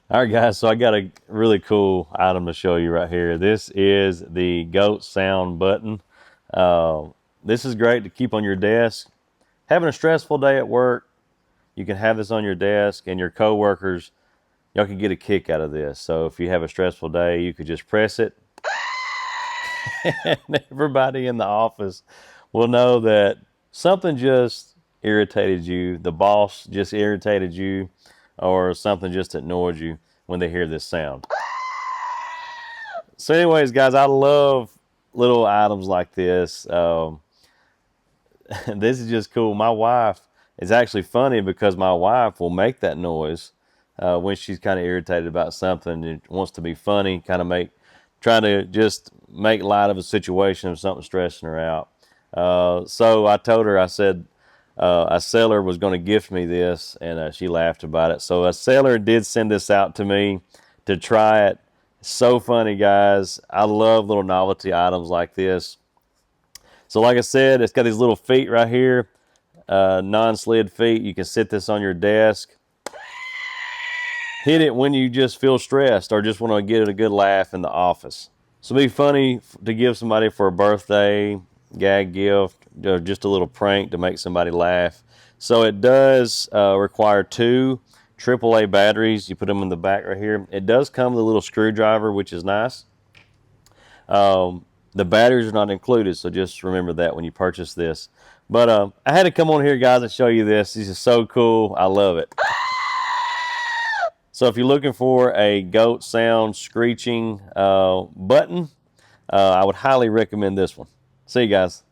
All right, guys, so I got a really cool item to show you right here. This is the Goat Sound Button. Uh, this is great to keep on your desk. Having a stressful day at work, you can have this on your desk, and your coworkers, y'all can get a kick out of this. So if you have a stressful day, you could just press it, and everybody in the office will know that something just irritated you, the boss just irritated you, or something just annoyed you when they hear this sound. So, anyways, guys, I love little items like this. This is just cool. My wife is actually funny because my wife will make that noise when she's kind of irritated about something and wants to be funny, kind of trying to just make light of a situation of something stressing her out. So I told her, I said, a seller was going to gift me this, and she laughed about it. So a seller did send this out to me to try it. So funny, guys. I love little novelty items like this. So like I said, it's got these little feet right here, non-slid feet. You can sit this on your desk. Hit it when you just feel stressed or just want to get a good laugh in the office. So it'd be funny to give somebody for a birthday, gag gift, or just a little prank to make somebody laugh. So it does require two AAA batteries. You put them in the back right here. It does come with a little screwdriver, which is nice. The batteries are not included, so just remember that when you purchase this. But I had to come on here, guys, and show you this. This is so cool. I love it. So if you're looking for a goat sound screeching button, I would highly recommend this one. See you guys.